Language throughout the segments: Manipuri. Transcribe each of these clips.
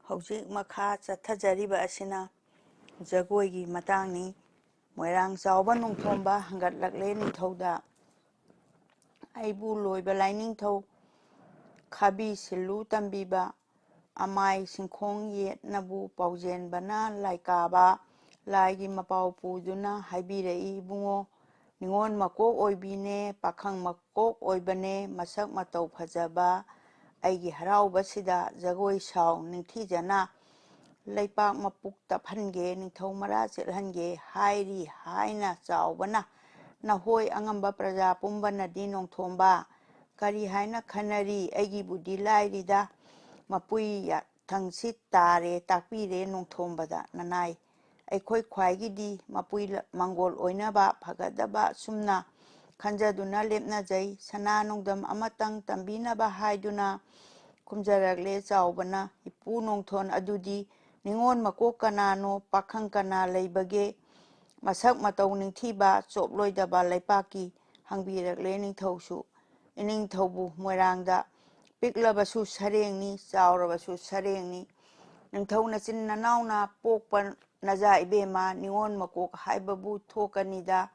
Hojik makha chathajariba asina Jagoi gi matangni moirang chawba nongthomba hangatlakle ningthauda aibu loiba laining thau khabi silu tambiba amai singkhong yetnabu paujenbana laikaba laigi mapau puduna haibirei bungo ningon makok oibine pakhang makok oibane masak matau phajaba aigi harauba sida Jagoi saw ningthijana Leipak mapuk taphange ningthau mara chilhange hairi haina chawbana nahoi angamba praja pumbana di nongthomba kari haina khanari aigi budi lairida mapui ya thangsi tare takpire nongthombada nanai aikhoi khwaigi di mapui mangol oinaba phagadaba sumna khanjaduna lepna jai sana nongdam amatang tambinaba haiduna kumjarakle chawbana ipu nongthon adudi ningon makok kanano pakhang kana leibage masak matau ningthiba choploidaba leipaki hangbirakle ningthausu iningthaubu moirangda piklabasu sarengni chawrabasu sarengni ningthau nachin nanauna pokpa naja ibema ningon makok haibabu thokanida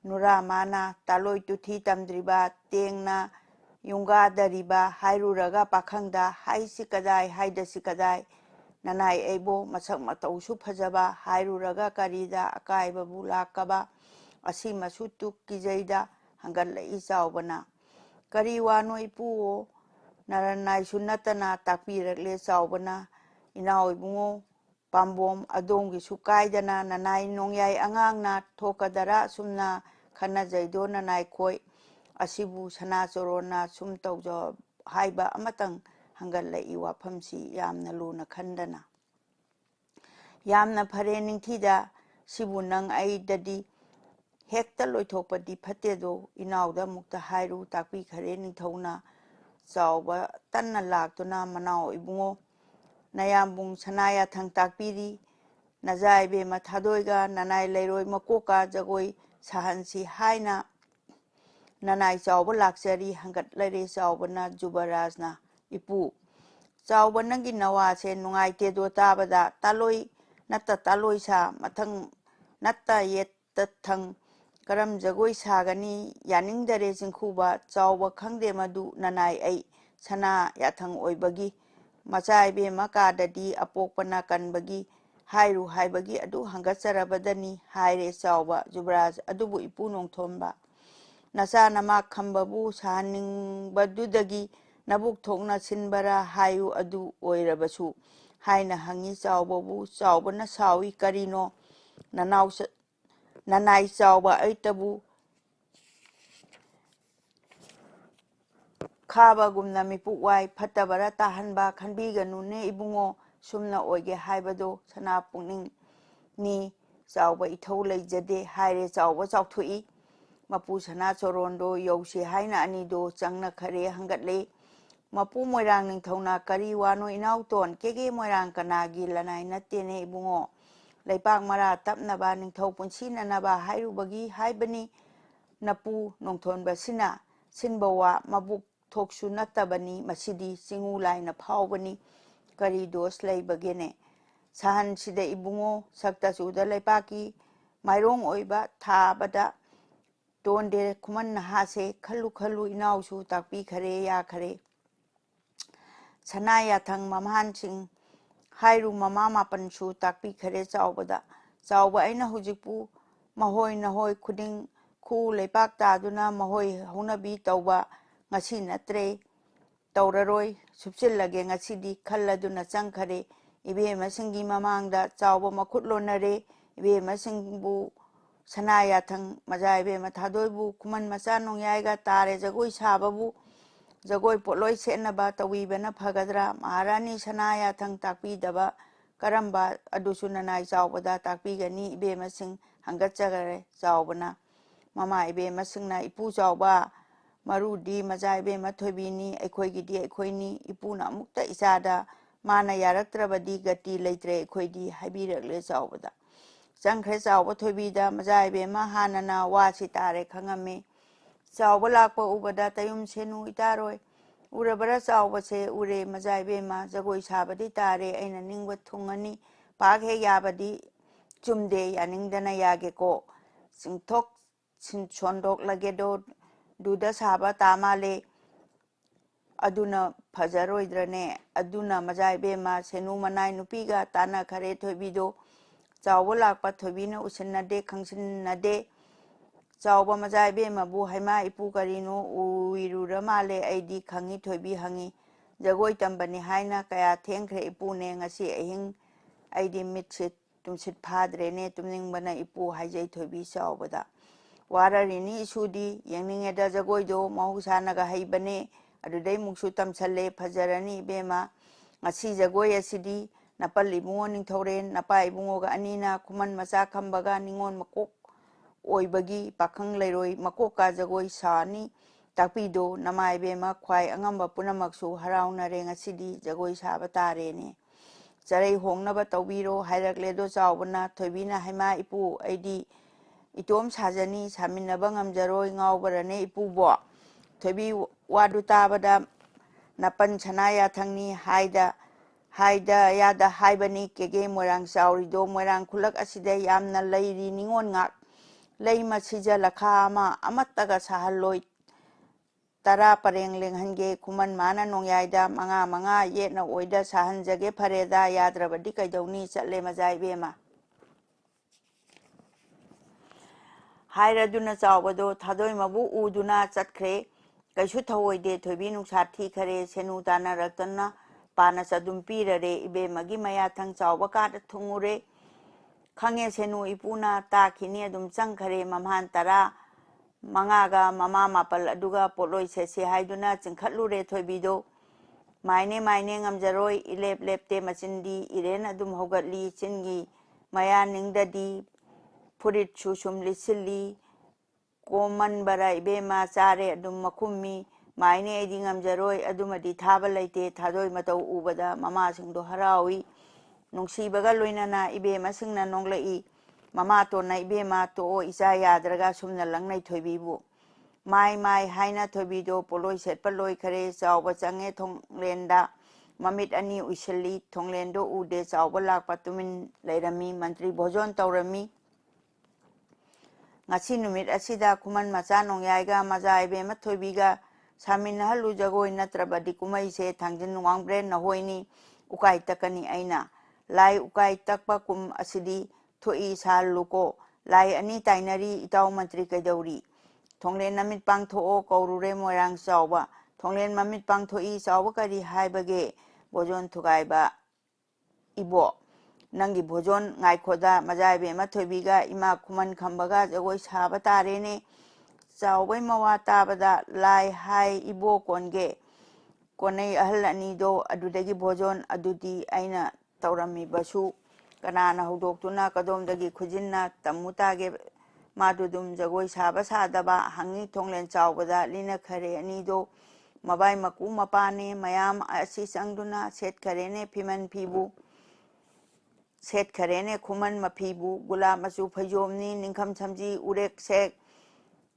nura mana taloi tuthi tamdriba tengna yunga dariba hairuraga pakhangda haisi kadai haidasi kadai nanai aibo masak matau su phajaba hairuraga karida akaibabu lakaba asi masu tuk kijaida hangatlai chawbana kari wano ipuo naranai sunatana takpirakle chawbana inau ibungo pambom adongi sukaidana nanai nongyai angangna thokadara sumna khanajaido nanai khoi asibu sana chorona sum tawjo haiba amatang hangatlai wafamsi yamna luna khandana yamna phare ningthida sibu nang aidadi hekta loithokpadi phatedo inauda mukta hairu takpi khare ningthauna chawba tanna laktuna manau ibungo nayambung sanaya thang takpiri najaibe mathadoiga nanai leiroi makoka Jagoi sahansi haina nanai chawba lakchari hangatlare chawbana jubarajna ipu chawba nangi nawase nungaite do tabada taloi natta taloi sa mathang natta yetta thang karam Jagoi sagani yaningdare jingkhuba chawba khangde madu nanai ai sana yathang oibagi machaibe makadadi apokpana kanbagi hairu haibagi adu hangatcharabadani haire chawba jubraj adubu ipu nongthomba nacha nama khambabu sahaningbadudagi nabuk thokna sinbara hayu adu oirabasu haina hangi chawbabu chawbana sawi karino nanai chawba aitabu khaba gumna mipukwai phatabara tahanba khanbiganu ne ibungo sumna oige haibado sana pungning ni chawba ithau leijade haire chawba chawthui mapu sana chorondo yause haina anido changna khare hangatle mapu moirang ningthauna kari wano inauton kege moirang kanagi lanai nattene ibungo leipak mara tapnaba ningthau punsinanaba hairubagi haibani napu nongthonba sina sinbawa mabuk thoksu nattabani masidi singu laina phawbani kari dos leibagene sahan sida ibungo sakta suda leipaki mairong oiba thabada tonde khuman nahase khalu inausu takpi khare ya khare sanaya thang mamhansing hairu mama mapansu takpi khare chawba aina hujikpu mahoi nahoi khuding khu leipak taduna mahoi haunabi tawba ngasi natre tawraroi supchillage ngasidi khalladuna changkhare ibemasinggi mamangda chawba makhutlonare ibemasingbu sanaya thang majaibe mathadoibu kuman macha nongyaiga tare Jagoi sababu Jagoi poloi senaba tawibana phagadra maharani sanaya thang takpidaba karamba adusu nanai chawbada takpigani ibemasing hangatchagare chawbana mama ibemasingna ipu chawba marudi majaibe mathoibini aikhoigidi aikhoini ipuna amukta isada mana yaraktrabadi gati leitre aikhoidi haibirakle chawbada changkhre chawba thoibida majaibe ma hanana wasi tare khangame chawba lakpa ubada tayum senu itaroi Urabara Saubase, Ure, Mazaibema, Jagoi Sabadi Tare, and a Ningwa Tungani, Paghe Yabadi, Jumde, Yaningdana Yageko, Sintok, Sinchondok Lagedo, Duda Saba Tamale, Aduna Pazaroidrane, Aduna Mazaibema, Senumanai Nupiga, Tana Kare Thoibido, Zawalakpa Thoibina Usinade, Kangsinade, Zawba Mazaibema Bu Haima Ipu Karino, Uirura Male, Aidi Kangi Thoibi Hangi, Jagoi Tambani Haina, Kaya Tenkre Ipune, Ngasi Ahing, Aidi Mitsit, Tumsit Padre, Tumning Bana Ipu, Hajay Thoibi Zawbada. Wararini Sudi, Yang Eda Jagoido, Mahusanaga Haibane, Adudai Muksutam Sale, Pajarani, Bema, Asi Jagoya Sidi, Napali Morning Toren, Napai Bungoga Anina, Kuman Masakam Baga, Ningon Makok, Oibagi, Pakang Leroy, Makoka Jagoi Sani, Tapido, Namai Bema, Kwai Angamba Punamaksu, Harauna Renga Sidi, Jagoi Sabatarene. Saray Hongnaba Tobiro, Hirakledo Saubana, Tobina Hema Ipu, Id. Itom Sajani, Saminabangam Jaroi, Ngaubarane, Ipubo, Tobi Wadutabada, Napan Chanaya Tangni, Haida Yada Haibani, Kege Morang Saurido, Morang Kulak Aside, Yamna Lady Ningonga, Laima Sija Lakama, Amataga Sahaloi, Tara Parengling Hange, Kuman Mana Nongyaida, Manga, Yet no Oida Sahanjage Pareda, Yadrabadika Doni, Salemazai Bema. Hairaduna Zawado, Tadoi Mabu Uduna Satkre, Kashutaoide, Tobinu Sati Kare, Senutana Ratana, Panasadum Pirare, Ibe Magimaya Tang Zawaka, Tungure, Kange Senu Ipuna, Takini, Dum Sankare, Mamhantara, Mangaga, Mama Mapal, Aduga, Poloi, Sese, Haiduna, and Katlure Tobido, Mine, Amjaroi, Ilep Lepte Machindi, Irena Dum Hogatli, Chingi, Maya Ningdadi, Purit Chusum Lissili, Koman Barai Bema Sare, Adum Makumi, Mine Edingam Jaroi, Adumadi Tabalite, Tadoi Mato Ubada, Mama Singdo Harawi, Nungsi Bagaloinana, Ibe Masingna Nonglai, Mama to Naibema to Isaya Draga Sumna Langnai Tobibu. Mai Haina Tobido, Poloi set Paloi Kare, Saubasange Tonglenda, Mamit Ani Ushali, Tonglendo Ude, Saubalak Patumin, Lerami, Mantri Bojon Taurami. Ngasi numit asida kuman macha nongyaiga maja ibe mathoibiga samin halu jagoi natrabadi kumai se thangjin wangbren na hoini ukai takani aina lai ukai takpa kum asidi thoi sal luko lai ani tainari itaw mantri kaidauri thonglen namit pangtho kaurure moirang chawba thonglen mamit pangthoi chawba kari haibage bojon thugaiba ibo Nangi Bojon, Naikoda, Majabe, Matobiga, Ima Kuman Kambaga, Jagoi Sabatarene, Zaway Mawata Bada, Lai Hai Ibo Konge, Kone Ahalanido, Adudagi Bojon, Adudi, Aina, Taurami Basu, Kanana Hudoktuna, Kadom Dagi Kujina, Tamutage, Madudum, Jagoi Sabasadaba, Hangi Tonglen Zawada, Lina Kare, Nido, Mabai Makuma Pane, Mayam, Asisangduna, Set Karene, Piman Pibu. Set Karene, Kuman Mapibu, Gula Masu Pajomni, Ninkam Samji, Urek Sek,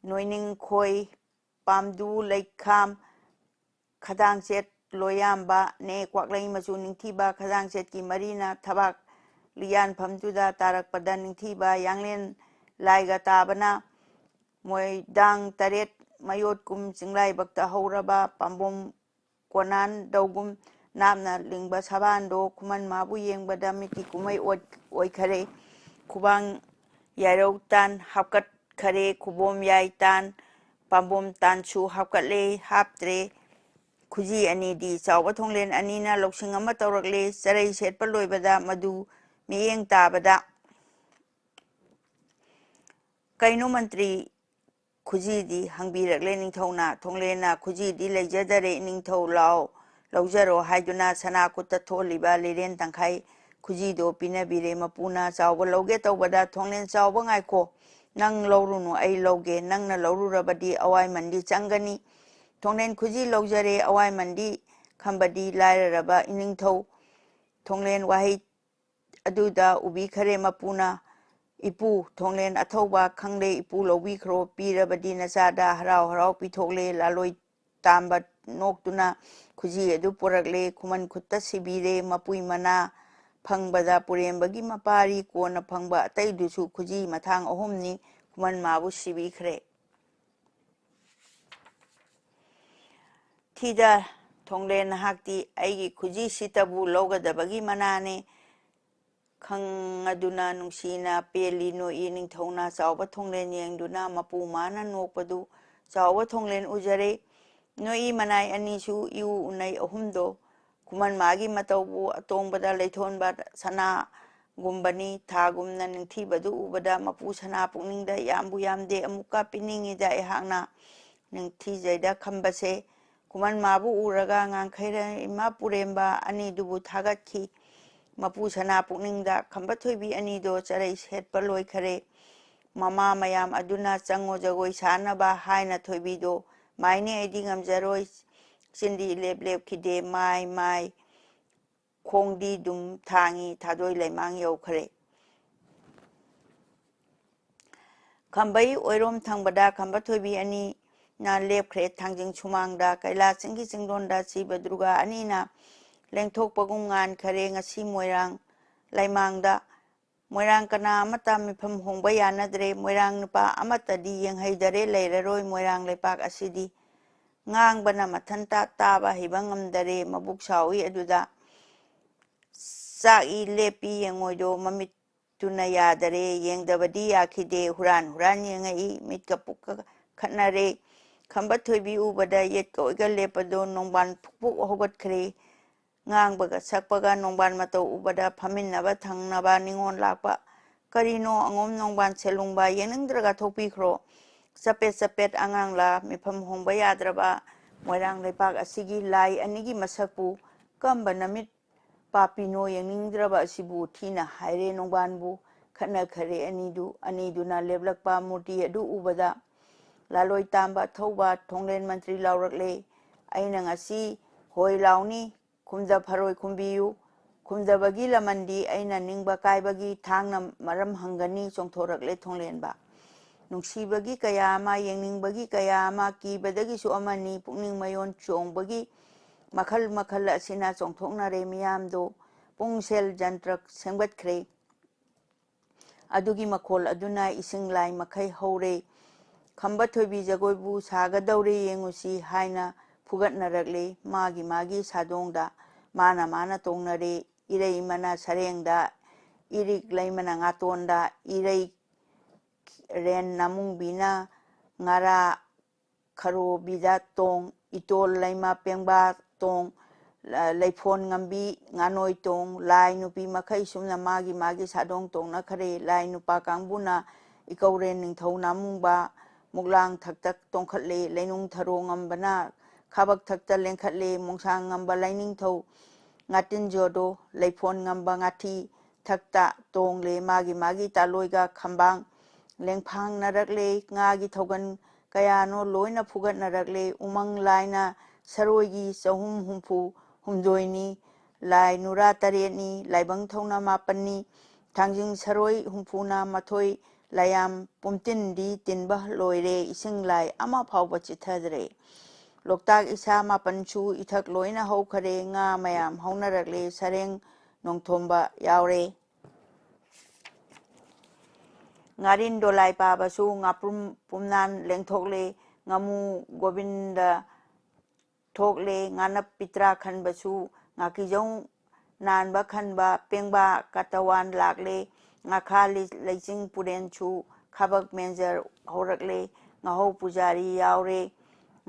Noining Koi, Pamdu, Lake Kam, Kadang Set, Loyamba, Ne, Quaklay Masu Nintiba, Kadang Set Ki Marina, Tabak, Lian Pamduda, Tarak Padan Nintiba, Yanglin, Laiga Tabana, Moy Dang Taret, Mayot Kum, Singlai Bakta Horaba, Pambom, Konan, Dogum, Namna Lingba Sabando, Kuman Mabu Yang Badamiti Kumai Oi Kare, Kubang Yaro Tan, Hakat Kare, Kubom Yai Tan, Pambom Tansu, Hakatle, Haptre, Kuji Anidi, Sawatonglin Anina, Loksingama Torale, Saray Set Paloi Bada, Madu, Miyeng Tabada, Kaino Mantri, Kujidi, Hangbira Lening Tona, Tonglena, Kujidi, Lejadare, Ningto Lao. Laujaro Haiduna Sanakuta Toliba Liren Tankai Kujido Pina Bire Mapuna Sawa Loge Tobada Tonglen Sawa Ngaiko Nang Lorunu Ai Loge Nang na Lorura Badi Awai Mandi Changani Tonglen Kuji Lojare Awai Mandi Kambadi Laira Raba Ining To Tonglen Wahi Aduda Ubi Kare Mapuna Ipu Tonglen Atoba Kangle Ipu Lobi Kro Pira Badina Sada Harau Pitole Laloi Tamba nokduna khuji adu porakle khuman khutta sibire mapui mana phangba purembagi mapari kona phangba atai dusu khuji mathang ahumni khuman mabu sibi khre thida thonglen hakti aigi khuji sitabu logadabagi manane khang aduna nungsina peli no ining thona chawba thonglen yengduna mapu mana nokpadu chawba thonglen ujare noi manai ani su yu unai ahumdo kuman magi mataubu atongbada leithonba sana gumbani thagumna ningthibadu ubada mapu sana pukningda yambu yamde amuka piningida ehakna ningthi jaida khambase kuman mabu uraga ngangkhaira ima puremba ani dubu thagatkhi mapu sana pukningda Khamba Thoibi ani do charai setpa loi khare mama mayam aduna chango jagoi sanaba haina thoibi do maine aidi ngamjaroi chindi lep khide mai khongdi dum thangi thadoi leimang yau khare khambai oirom thangbada Khamba Thoibi ani na lep khre thangjing chumangda kaila chingi chingdonda chiba durga ani na lengthok pagum ngan khare ngasi moirang laimangda moirang kana amata mifam hongba yanadre moirang nupa amata di yang haidare leiraroi moirang lepak asidi ngang bana mathanta taba hibangam dare mabuk sawi aduda sai lepi yengoido mamit tuna yadare yengdabadi yakhide huran yengai mit kapuk khatnare Khamba Thoibi ubada yet koiga lepado nongban phukpuk hogat khre ngang baga sakpaga nongban mato ubada phaminaba thangnaba ningon lakpa karino angom nongban selungba yenengdraga thopi khro sapet angangla mifam hongba yadraba moirang lepak asigi lai anigi masakpu kamba namit papino yeningdraba asibu thina haire nongbanbu khana khare aniduna leblakpa murti adu ubada laloi tamba thoba thonglen mantri laurakle aina ngasi hoi launi khumja pharoi khumbiyu khumjabagi lamandi aina ningba kaibagi thangna maram hangani chongthorakle thonglenba nungsibagi kaya ama yengningbagi kaya ama kibadagi su amani pukning mayon chongbagi makhal asina chongthoknare miyamdo pungsel jantrak sengbatkhre adugi makhol aduna ising lai makhai hore Khamba Thoibi jagoibu sagadaure yengusi haina fugatnarakle magi sadongda mana tongnare irei mana sarengda irik laimana ngatonda irei ren namung bina ngara kharo bida tong itol laima pengba tong leifon ngambi nganoi tong lai nupi makhai sumna magi sadong tong na khare lai nupa kangbuna ikauren ningthau namungba muklang thaktak tongkhatle leinung tharo ngambana khabak thakta lengkhatle mongsang ngamba laining thau ngatin jodo leifon ngamba ngati thakta tongle magi taloiga khambang lengphang narakle ngagi thogan kayano loina phugat narakle umang laina saroigi chahum humpu humdoini lai nura tareni laibang thona mapani thangjing saroi humphuna mathoi layam pumtin di tinba loire ising lai ama phawba chithadre loktak isa mapanchu ithak loina haukhare nga mayam haunarakle sareng nongthomba yaure ngarin dolai pabasu ngaprum pumnan lengthokle ngamu govinda thokle nganap pitra khanbasu ngakijong nanba khanba pengba katawan lakle ngakhali leiching puren chu khabak menjar horakle ngahau pujari yaure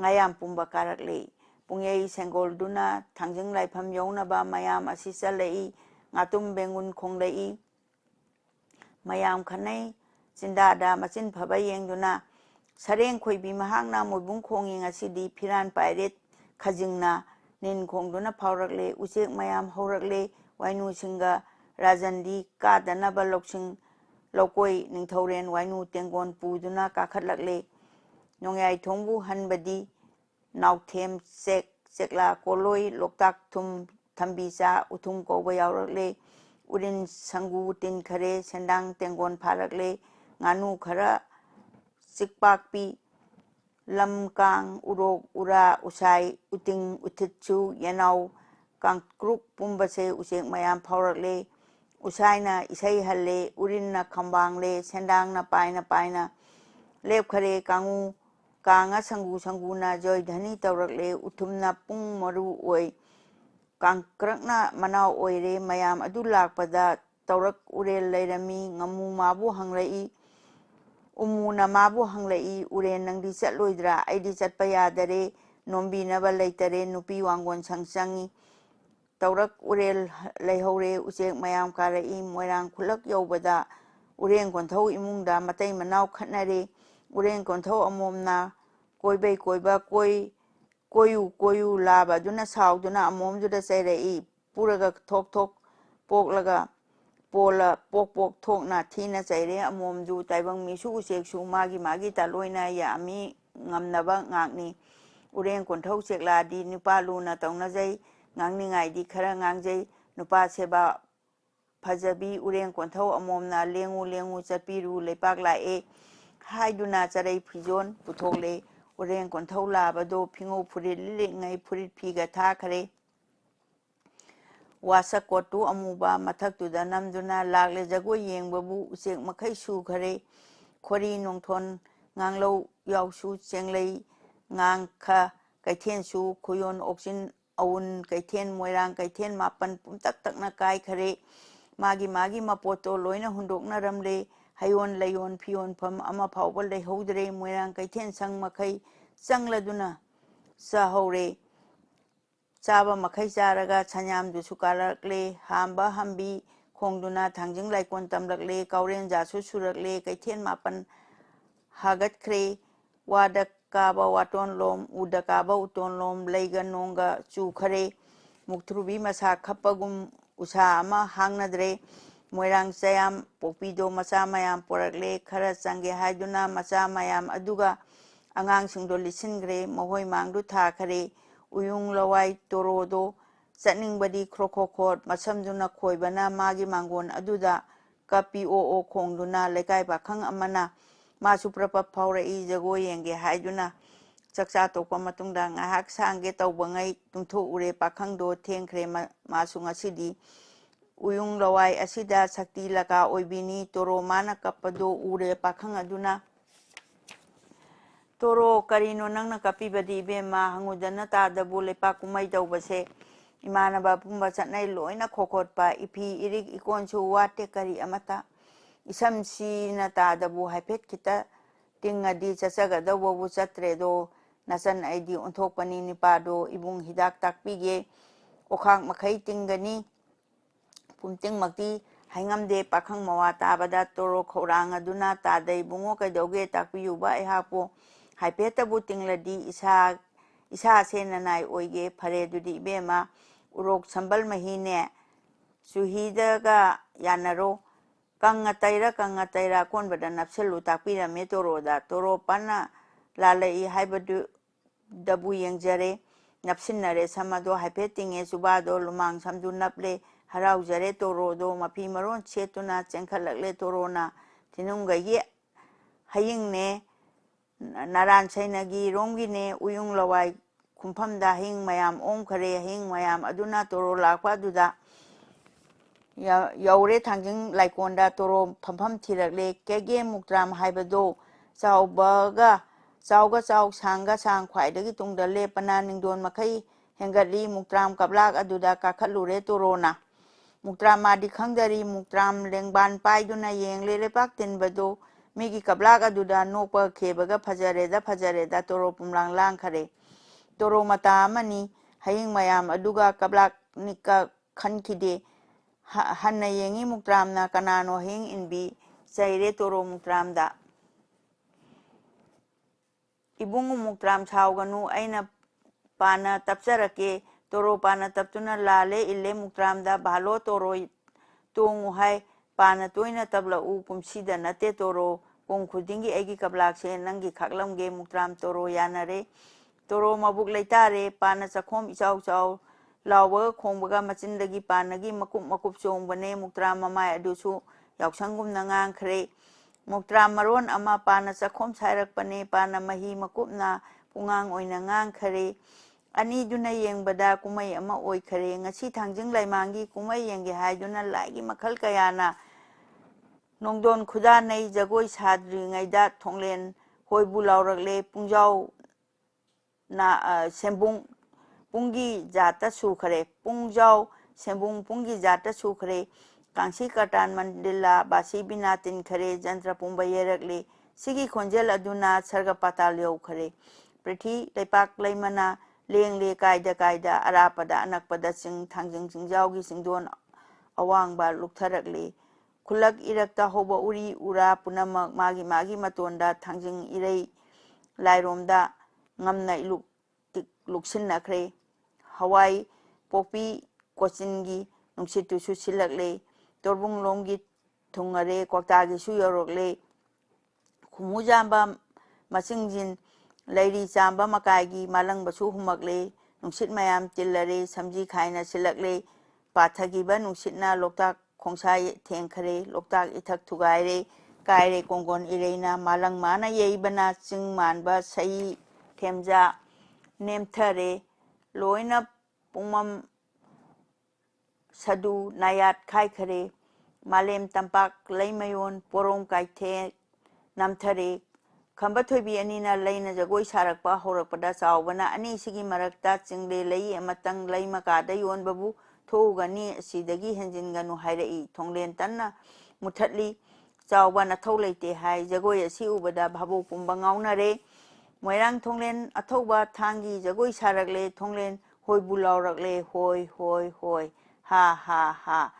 ngayam pumba karakle pungyei sengol duna thangjing laifam yaunaba mayam asisa lei ngatum bengun khonglei mayam khanai chindada machin phaba yengduna sareng khoibi mahangna moibung khongi ngasidi phiran pairet khajingna nin khongduna phaurakle uchek mayam horakle wainu singa Rajandi kadanaba loksing lokoi ningthoren wainu tengon puduna kakhatlakle nongyai thongbu hanbadi nauthem sekla koloi loktak thum thambicha uthum koba yaurakle urin sangu tin khare sendang tengon pharakle nganu khara sikpakpi lam kang urok ura usai uting utitchu yanau kang kruk pumbase usek mayam phaurakle usaina isai halle urinna khambangle sendangna paina lep khare kangu kanga sangu na joy dhani tawrakle uthumna pung maru oi kangkrakna manau oire mayam adu lakpada tawrak urel leirami ngamu mabu hanglai umuna mabu hanglai uren nangdi chatloidra aidi chatpa yadare nombi naba leitare nupi wangon sangsangi tawrak urel leihore usek mayam karai moirang khulak yobada uren konthau imungda matai manau khatnare uren konthau amomna koiba koyu laba duna sauduna amom juda sairei puraga thok poklaga pola pok thokna thina saire amom ju taibang misu usek su magi taloina ya ami ngamnaba ngakni uren konthau sekla di nipaluna tawna jai ngangni ngai di khara ngangjai nupa seba phajabi uren konthau amomna lengu chapiru lepak lae haiduna charai phijon puthokle uren konthau labado phingo phurit ngai phurit phiga tha khare wasa kotu amuba mathaktuda namduna lagle jagoi yengbabu usek makhai su khare khori nongthon nganglo yausu chenglei ngangkha kaithen su khoyon oxin aun kaithen moirang kaithen mapan pumtak takna kai khare magi mapoto loina hundokna ramle hayon layon phiyon pham ama phawbal dei hodre moirang kaithen sang makhai changladuna sahore chaba makhai charaga chanyam du sukarakle hamba hambi khongduna thangjing laikon tamlakle kauren jasu surakle kaithen mapan hagat khre wadak kaba waton lom udakaba uton lom leiga nonga chu khare muktrubi masa khapagum usa ama hangnadre moirang chayam popido masa mayam porakle khara change haiduna masa mayam aduga angang singdo lisingre mohoi mangdu tha khare uyung lawai torodo chatningbadi khrokhokot masamduna khoibana magi mangon aduda kapi o khongduna lekai pakhang amana masu prapa phaurai jagoi yenge haiduna chakcha tokpa matungda ngahak sangge tawbangai tungtho ure pakhangdo thengkhre masu ngasidi uyung lawai asida sakti laka oibini toro mana kapado ure pakhang aduna toro karino nangna kapibadi bema hangudana tadabu lepa kumai tawbase imanaba pumba chatnai loina khokotpa ipi irik ikonsu wate kari amata isamsi na tadabu haipet kita tingadi chachagadawbu chatredo nasan aidi onthokpani nipado ibung hidak takpige okhang makhai tingani pumting makti haingamde pakhang mawa tabada toro khorang aduna tadai bungo kaidoge takpiyuba ehapo haipetabu tingladi isa senanai oige phare dudi bema urok sambal mahine suhidaga yanaro kanga taira konbada napselu takpirame toroda toro pana lalai haibadu dabu yengjare napsinnare samado haipetinge subado lumang samdu naple haraujare torodo mapi maron chetuna chenkhalakle torona tinungai hayingne naran sainagi romgine uyung lawai kumphamda hing mayam khare hing mayam aduna toro lakpa duda yaure thangjing laikonda toro phampham thirakle kege muktram haibado chauga chaw sang khwaidagi tungda lepana ningdon makhai hengatli muktram kablak aduda kakhalure torona muktram madi khangdari muktram lengban paiduna yengle lepak tinbado migi kablak aduda nokpa khebaga fajareda toro pumlang lang khare toro mata amani haying mayam aduga kablak nika khankhide hanna yengi muktramna kanano hing inbi chaire toro muktramda ibungu muktram sauganu aina pana tapcharake toro pana taptuna lale ille muktramda bhalo toro tongu hai pana toina tabla u kumsida nate toro pong khudingi egi kablak se nangi khaklamge muktram toro yanare toro mabuk leitare pana chakhom ichau lawa khongbaga machindagi panagi makup chongbane muktram mamai adusu yausanggum nangang khre Moktra maron ama pana sakhom sairakpane pana mahi makupna pungang oina ngang khare ani duna yengbada kumai ama oi khare ngasi thangjing laimangi kumai yenge haiduna laigi makhal kayana nongdon khuda nei jagoi sadri ngaida thonglen hoibu laurakle pungjau na sembung pungi jata sukhare pungjau sembung pungi jata sukhare Kangsi Katan Mandila Basi Binatin Khare Jantra Pumba Yerakle Sigi Khonjel Aduna Sarga Patal Yau Khare Prithi Lepak Laimana Leng Le Kaida Kaida Arapada Anakpada Sing Tangjing Singjaugi Singdon Awangba Luktarakle Kulak Irakta Hoba Uri Ura Punamak Magi Magi Matonda Tangjing Irei Lairomda Ngamna Iluk Luksin Nakre Hawaii Popi Kochingi Nungsitu Susilakle Torbung Longgi Tungare Koktagi Suyorokle Kumujamba Masingjin Lady Chamba Makagi Malang Basu Humakle Nungsit Mayam Tillare Samji Kaina Silakle Pathagiba Nungsitna Loktak Kongsai Tenkare Loktak Itak Tugaire Kaire Kongon Irena Malang Mana Yeibana Sing Manba Sai Temja Nemthare Loina Pumam Sadu Nayat Kaikare Malem Tampak Laimayon Porom Kaite Namthare Khamba Thoibi Anina Laina Jagoi Sarakpa Horakpada Saubana Ani Sigi Marakta Chingle Lai Amatang Laimakada Yon Babu Thogani Sidagi Henjinganu Hairei Tonglen Tanna Muthatli Saubana Tolete Hai Jagoi Asi Ubada Babu Pumbangaunare Moirang Tonglen Athoba Tangi Jagoi Sarakle Tonglen Hoi Bulaurakle Hoi Hoi Hoi Ha ha ha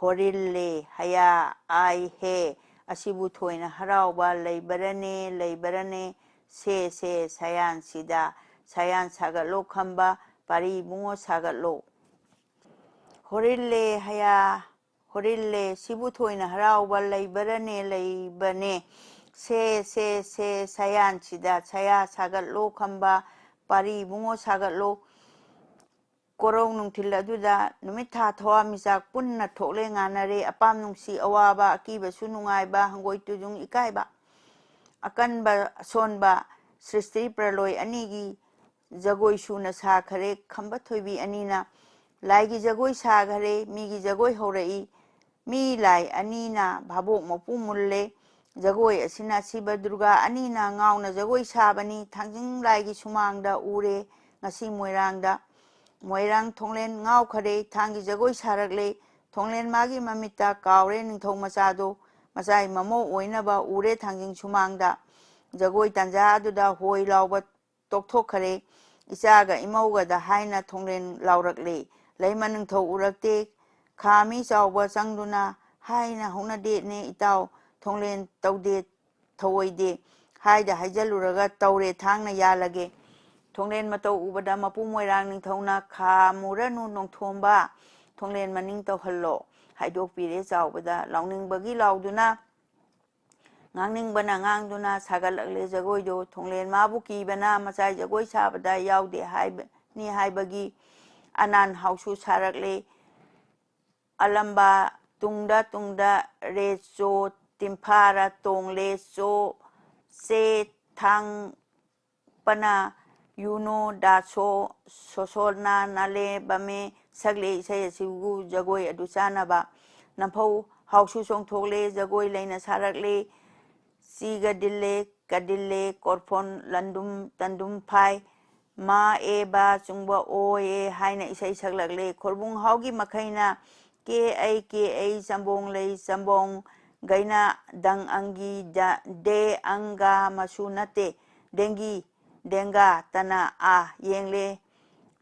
Horille haya ai he asibu thoina harauba leibarane se sayan sida sayan sagatlo khamba pari bungo sagatlo Horille haya horille sibu thoina harauba leibane se sayan sida saya sagatlo khamba pari bungo sagatlo Korong nung tiladuda numitha thoa misak punna thokle nganare apam nungsi awaba akiba sunungai ba hangoi tujung ikai ba akan ba sonba sristri praloi anigi jagoi suna sa khare Khamba Thoibi anina laigi jagoi sa khare migi jagoi horai mi lai anina bhabok mapu mulle jagoi asina siba durga anina ngauna jagoi sabani thangjing laigi sumangda ure ngasi moirangda Moirang Tonglen Ngau Khare Tangi Jagoi Sarakle Tonglen Magi Mamita Kaure Ningthong Machado Masai Mamo Oinaba Ure Tangjing Sumangda Jagoi Tanja Aduda Hoi Lauba Tokthok Khare Isaga Imauga da Haina Tonglen Laurakle Laima Ningtho Urakte Khami Chauba Changduna Haina Hona De Ne Itau Tonglen Taude Thawoide Haida Haijaluraga Taure Thangna Yalage Tonglen Mato Ubada Mapu Moirang Ningthona Kha Muranu Nongthomba Tonglen Maning Tauhallo Haidok Pire Chaubada Launing Bagi Lauduna Ngangning Bana Ngangduna Sagalakle Jagoido Tonglen Mabuki Bana Masai Jagoi Sabada Yaude Ni Haibagi Anan Hausu Sarakle Alamba Tungda Recho Timpara Tongle So Se Thang Pana Yuno Daso Sosorna Nale Bame Sagle Say Sigu Jagoi Adusana Ba Nampo Hausu Song Tole Jagoi Lena Sarakle Siga Dille Kadille Korpon Landum Tandum Pai Ma Eba Chungba O E Haina Isai Saglakle Korbung Haugi Makaina K.A. Sambong Lay Sambong Gaina Dang Angi De Anga Masunate Dengi Denga Tana A Yengle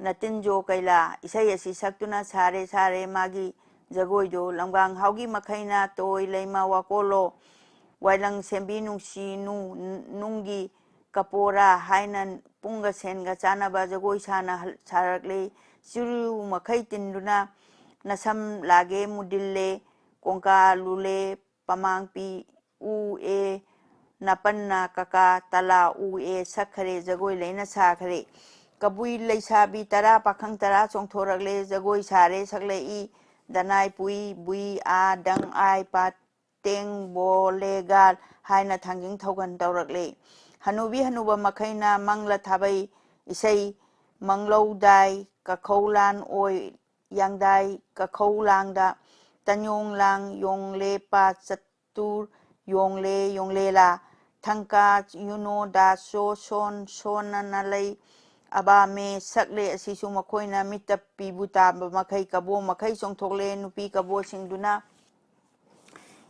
Natinjo Kaila Isai Asi Saktuna Sare Magi Jagoido Lamgang Haugi Makaina Toi Leima Wakolo Wailang Sembi Nungsi Nungi Kapora Hainan Punga Senga Chanaba Jagoi Sana Sarakle Suru Makai Tinduna Nasam Lage Mudille Kongka Lule Pamangpi U.E. Napanna Kaka Tala U.E. Sakhare Jagoi Lena Sakhare Kabui Leisabi Tara Pakang Tara Chongthorakle Jagoi Sare Sakle I Danai Pui Bui A Dang Ai Pat teng bo legal haina thangjing thogan tawrakle hanubi hanuba makhaina mangla thabai isai manglo dai kakhoulan oi yangdai kakhoulang tanyong lang yongle pa chatur yongle la thangka yuno da so son sonanalai aba me sakle asisu makhoina mita pibuta makhai kabo makhai songthokle nupi kabo singduna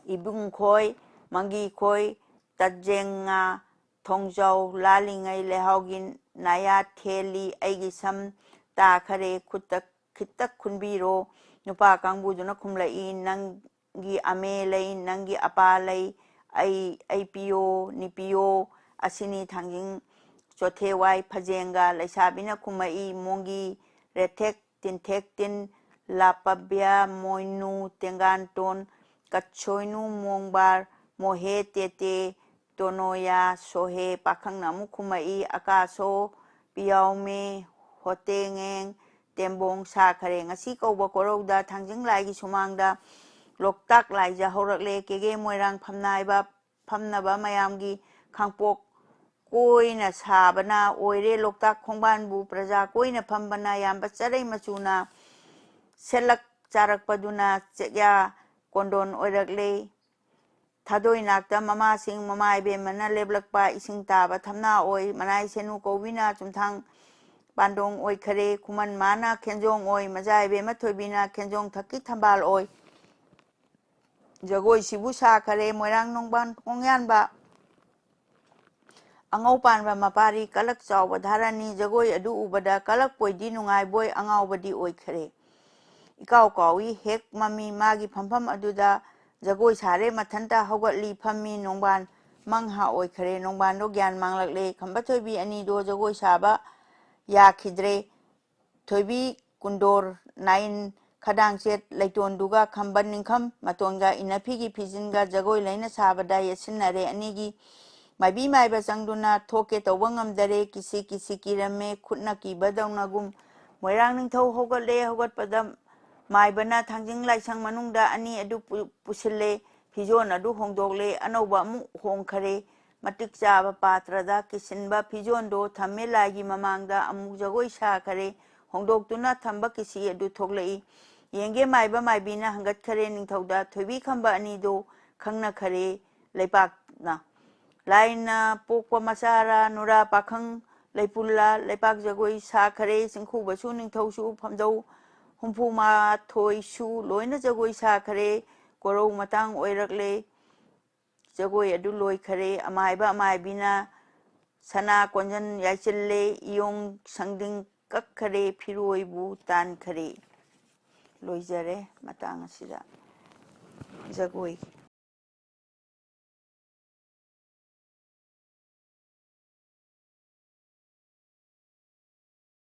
ibung khoi mangi khoi tajenga thongjau lalingai lehaugin naya theli aigi sam ta khare khutak khitak khunbiro nupa kangbuduna khumlai nangi ame lei nangi apa lei ai pio ni pio asini thangjing chothe wai phajenga laisabina khumai mongi rethek tin lapabya moinu tenganton kachoinu mongbar mohe tete tonoya sohe pakhangna mukhumai akaso piaume hotengeng tembong sa khare ngasi kauba korauda thangjing laigi sumangda loktak laija horakle kege moirang phamnaba mayamgi khangpok koina sabana oire loktak khongbanbu praja koina phambana yamba charai machuna selak charak paduna chekya kondon oirakle thadoi nakta mama sing mama ibe mana leblakpa ising taba thamna oi manai senu kobina chumthang pandong oi khare kuman mana khenjong oi majai be mathoibina khenjong thaki thambal oi jagoi sibu sa khare moirang nongban kongyanba angau panba mapari kalak chawba dharani jagoi adu ubada kalak poidi nungai boy angau badi oi khare ikaw kawi hek mami magi phampham aduda jagoi sare mathanta hogatli phammi nongban mangha oi khare nongban do gyan manglakle khamba thoibi ani do jagoi saba ya khidre thoibi kundor nain khadang chet leiton duga khamban ningkham matonga inaphi phijinga jagoi laina sabada yasinare anigi maibi maiba changduna thoke tawangam dare kisi kirame khutna ki badawna moirang ningthau hogatpada maibana thangjing laisang manungda ani adu pusille fijon adu hongdokle anauba amu hongkhare matik chaba patrada kisinba fijon do thamme lagi mamangda amu jagoi sa khare hongdoktuna thamba kisi adu thoklei yenge maiba maibina hangat khare ningthauda thoibi khamba ani do khangna khare leipakna laina pokpa masara nura pakhang leipulla leipak jagoi sa khare singkhuba su ningthausu phamjau humphuma thoi su loina jagoi sa khare korou matang oirakle jagoi adu loi khare amaibina sana konjan yaichille iyong sangding kak khare phiroibu tan khare loijare matang asida jagoi